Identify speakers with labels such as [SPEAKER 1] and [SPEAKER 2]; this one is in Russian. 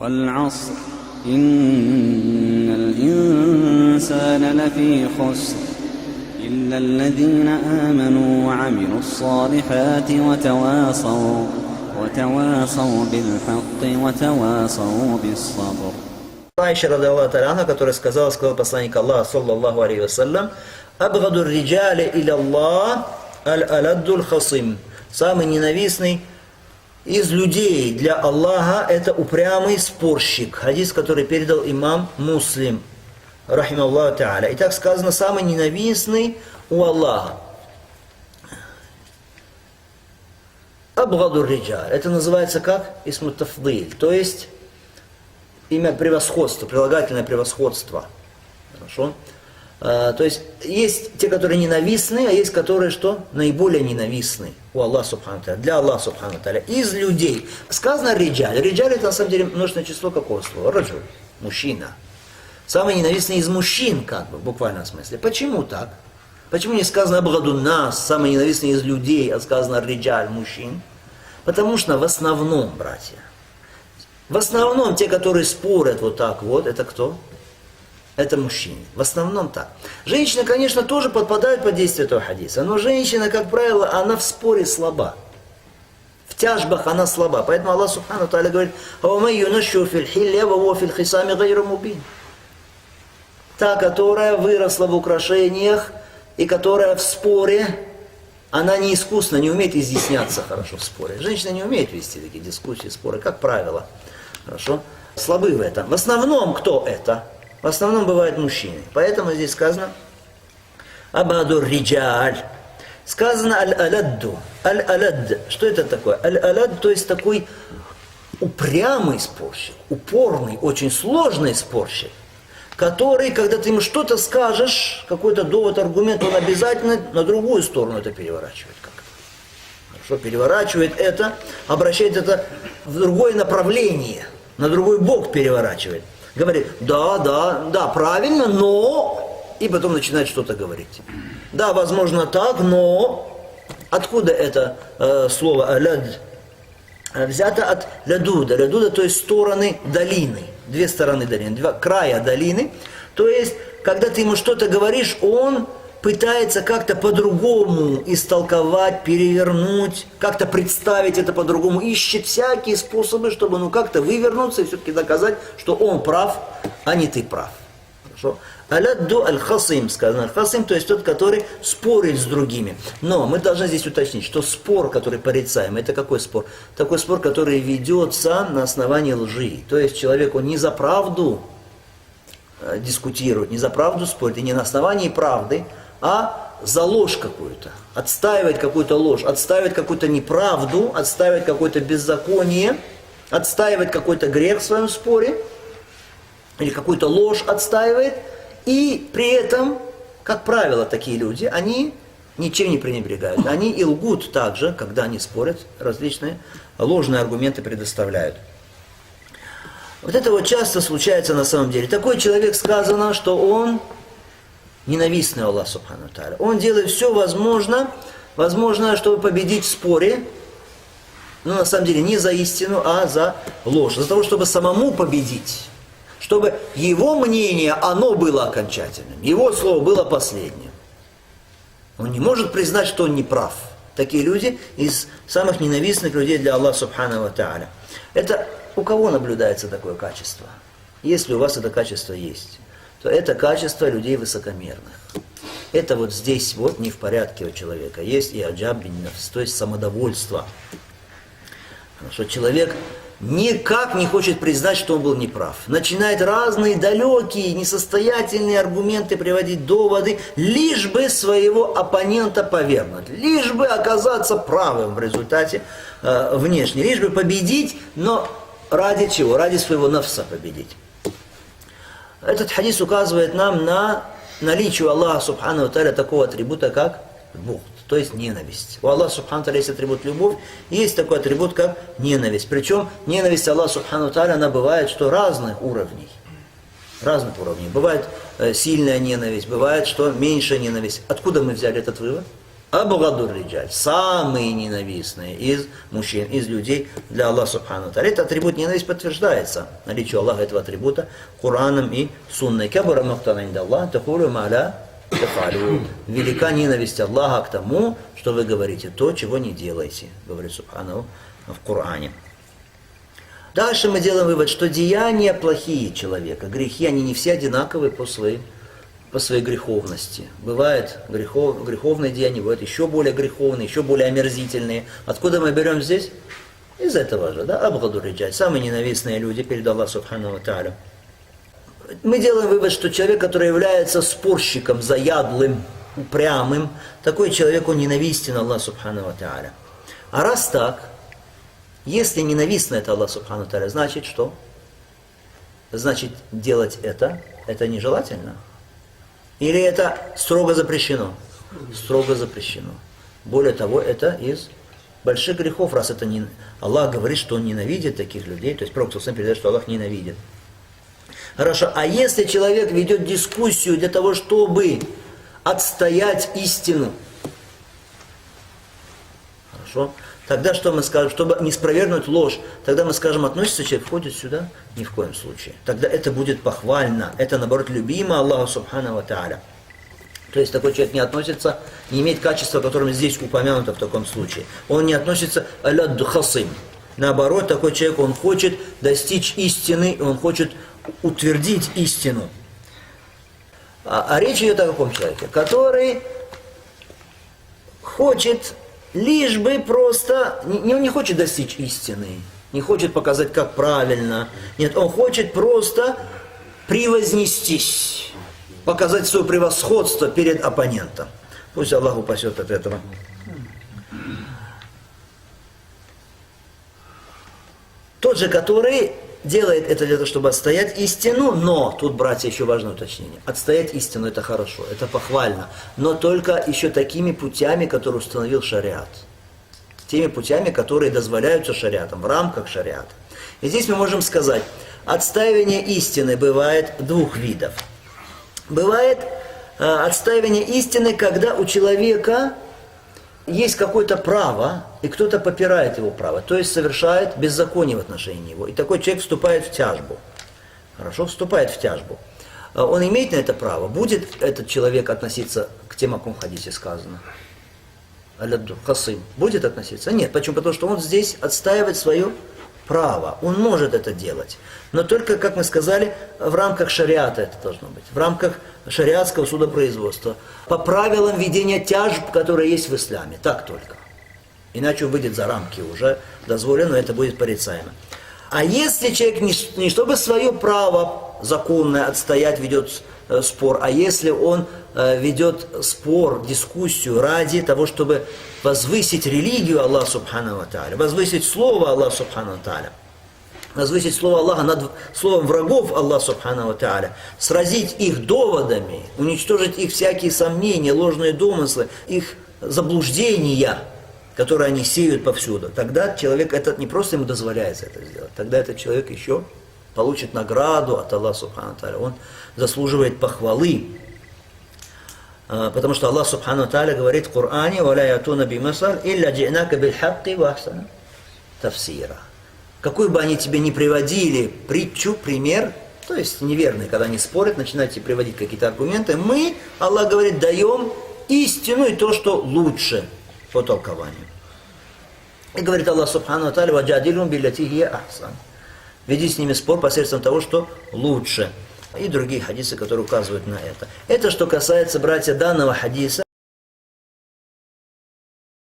[SPEAKER 1] والعصر إن الإنسان لفي خسر إلا الذين آمنوا وعملوا الصالحات وتواصوا بالحق وتواصوا بالصبر.
[SPEAKER 2] Айша, ради Аллаха та'аля анха, которая сказал посланник Аллаха, саллаллаху алейхи вассалям: «Абгаду риджали иля Аллах аль-аладдуль хасим». Самый ненавистный из людей для Аллаха — это упрямый спорщик. Хадис, который передал имам Муслим, рахимахуллаху та'аля. И так сказано, самый ненавистный у Аллаха. Абгаду риджаль. Это называется как? Исму тафдиль. То есть имя превосходства, прилагательное превосходство. Хорошо? То есть есть те, которые ненавистны, а есть, которые что? Наиболее ненавистны у Аллаха субхану та'аля, для Аллаха субхану та'аля. Из людей. Сказано риджаль. Риджаль — это на самом деле множественное число какого слова? Раджуль. Мужчина. Самый ненавистный из мужчин, как бы, в буквальном смысле. Почему так? Почему не сказано абгаду нас, самый ненавистный из людей, а сказано риджаль, мужчин? Потому что в основном, братья, в основном те, которые спорят вот так вот, это кто? Это мужчины. В основном так. Женщины, конечно, тоже подпадают под действие этого хадиса, но женщина, как правило, она в споре слаба. В тяжбах она слаба. Поэтому Аллах субхану та'аля говорит: та, которая выросла в украшениях и которая в споре, она не искусна, не умеет изъясняться хорошо в споре. Женщина не умеет вести такие дискуссии, споры, как правило. Хорошо? Слабы в этом. В основном кто это? В основном бывают мужчины. Поэтому здесь сказано абаду риджаль. Сказано аль-аладду. Аль-алад. Что это такое? Аль-алад, то есть такой упрямый спорщик, упорный, очень сложный спорщик, который, когда ты ему что-то скажешь, какой-то довод, аргумент, он обязательно на другую сторону это переворачивает как-то. Хорошо, переворачивает это, обращает это в другое направление, на другой бок переворачивает. Говорит: да, правильно, но... И потом начинает что-то говорить. Да, возможно так, но... Откуда это слово «аляд»? Взято от лядуда. Лядуда, то есть стороны долины. Две стороны долины, два края долины. То есть, когда ты ему что-то говоришь, он пытается как-то по-другому истолковать, перевернуть, как-то представить это по-другому, ищет всякие способы, чтобы как-то вывернуться и все-таки доказать, что он прав, а не ты прав. Хорошо? Алядду аль-хасим сказано. Аль-хасим, то есть тот, который спорит с другими. Но мы должны здесь уточнить, что спор, который порицаем, это какой спор? Такой спор, который ведется на основании лжи. То есть человек, он не за правду дискутирует, не за правду спорит, и не на основании правды, а за ложь какую-то. Отстаивать какую-то ложь, отстаивать какую-то неправду, отстаивать какое-то беззаконие, отстаивать какой-то грех в своем споре, или какую-то ложь отстаивает, и при этом, как правило, такие люди, они ничем не пренебрегают. Они и лгут также, когда они спорят, различные ложные аргументы предоставляют. Вот это вот часто случается на самом деле. Такой человек, сказано, что он ненавистный Аллах субхану та'аля. Он делает все возможное, чтобы победить в споре, но на самом деле не за истину, а за ложь. За того, чтобы самому победить. Чтобы его мнение, оно было окончательным. Его слово было последним. Он не может признать, что он не прав. Такие люди из самых ненавистных людей для Аллаха субхану та'аля. Это у кого наблюдается такое качество? Если у вас это качество есть, то это качество людей высокомерных. Это вот здесь вот не в порядке у человека. Есть и аджаб бин нафс, то есть самодовольство. Что человек никак не хочет признать, что он был неправ. Начинает разные далекие, несостоятельные аргументы приводить, доводы, лишь бы своего оппонента повергнуть, лишь бы оказаться правым в результате внешне, лишь бы победить, но ради чего? Ради своего нафса победить. Этот хадис указывает нам на наличие у Аллаха субхану та'аля такого атрибута, как бугд, то есть ненависть. У Аллаха субхану та'аля есть атрибут любовь, есть такой атрибут, как ненависть. Причем ненависть Аллаха субхану та'аля, она бывает, что разных уровней. Разных уровней. Бывает сильная ненависть, бывает, что меньшая ненависть. Откуда мы взяли этот вывод? Абгаду риджаль, самые ненавистные из мужчин, из людей для Аллаха Субхану Тааля. Этот атрибут ненависть подтверждается, наличие Аллаха этого атрибута Кораном и Сунной. Кабара мактан инда Аллах, такулю ма'ля тафалю. Велика ненависть Аллаха к тому, что вы говорите то, чего не делаете, говорит Субхану в Коране. Дальше мы делаем вывод, что деяния плохие человека, грехи, они не все одинаковые по своей греховности. Бывают греховные деяния, бывают еще более греховные, еще более омерзительные. Откуда мы берем здесь? Из этого же, да, абгаду риджаль, самые ненавистные люди перед Аллахом Субхану ва Тааля. Мы делаем вывод, что человек, который является спорщиком, заядлым, упрямым, такой человек, он ненавистен Аллаху Субхану ва Тааля. А раз так, если ненавистно это Аллах Субхану ва Тааля, значит что? Значит, делать это нежелательно. Или это строго запрещено? Строго запрещено. Более того, это из больших грехов, раз это не... Аллах говорит, что Он ненавидит таких людей, то есть Пророк сам передает, что Аллах ненавидит. Хорошо, а если человек ведет дискуссию для того, чтобы отстоять истину, хорошо, тогда что мы скажем, чтобы не спровергнуть ложь, тогда мы скажем, относится человек, входит сюда? Ни в коем случае. Тогда это будет похвально, это наоборот любимо Аллаху Субхану ва Тааля. То есть такой человек не относится, не имеет качества, которым здесь упомянуто в таком случае. Он не относится аля хасим. Наоборот, такой человек, он хочет достичь истины, он хочет утвердить истину. А речь идет о каком человеке? Который хочет лишь бы просто, он не хочет достичь истины, не хочет показать, как правильно. Нет, он хочет просто превознестись, показать свое превосходство перед оппонентом. Пусть Аллах упасет от этого. Тот же, который делает это для того, чтобы отстоять истину, но, тут, братья, еще важное уточнение. Отстоять истину – это хорошо, это похвально, но только еще такими путями, которые установил шариат. Теми путями, которые дозволяются шариатом, в рамках шариата. И здесь мы можем сказать, отстаивание истины бывает двух видов. Бывает отстаивание истины, когда у человека есть какое-то право, и кто-то попирает его право, то есть совершает беззаконие в отношении него. И такой человек вступает в тяжбу. Хорошо, вступает в тяжбу. Он имеет на это право. Будет этот человек относиться к тем, о ком в хадисе сказано? Алядду, хасым. Будет относиться? Нет. Почему? Потому что он здесь отстаивает свое право. Он может это делать. Но только, как мы сказали, в рамках шариата это должно быть. В рамках шариатского судопроизводства. По правилам ведения тяжб, которые есть в исламе. Так только. Иначе он выйдет за рамки уже дозволено, это будет порицаемо. А если человек не чтобы свое право законное отстоять ведет спор, а если он ведет спор, дискуссию ради того, чтобы возвысить религию Аллаха Субхану ва Тааля, возвысить слово Аллаха Субхану ва Тааля, возвысить слово Аллаха над словом врагов Аллаха Субхану ва Тааля, сразить их доводами, уничтожить их всякие сомнения, ложные домыслы, их заблуждения, которые они сеют повсюду. Тогда человек, это не просто ему дозволяется это сделать, тогда этот человек еще получит награду от Аллаха Субхану ва Тааля. Он заслуживает похвалы. Потому что Аллах Субхану ва Тааля говорит в Коране: «Валя ятуна бимасаль илля джи'нака биль-хакки ва ахсана тафсира». Какой бы они тебе ни приводили притчу, пример, то есть неверные, когда они спорят, начинаете приводить какие-то аргументы, мы, Аллах говорит, даем истину и то, что лучше по толкованию. И говорит Аллах Субхану ва Тааля: «Ваджадилум билляти хия ахсан». Веди с ними спор посредством того, что лучше. И другие хадисы, которые указывают на это. Это что касается, братья, данного хадиса.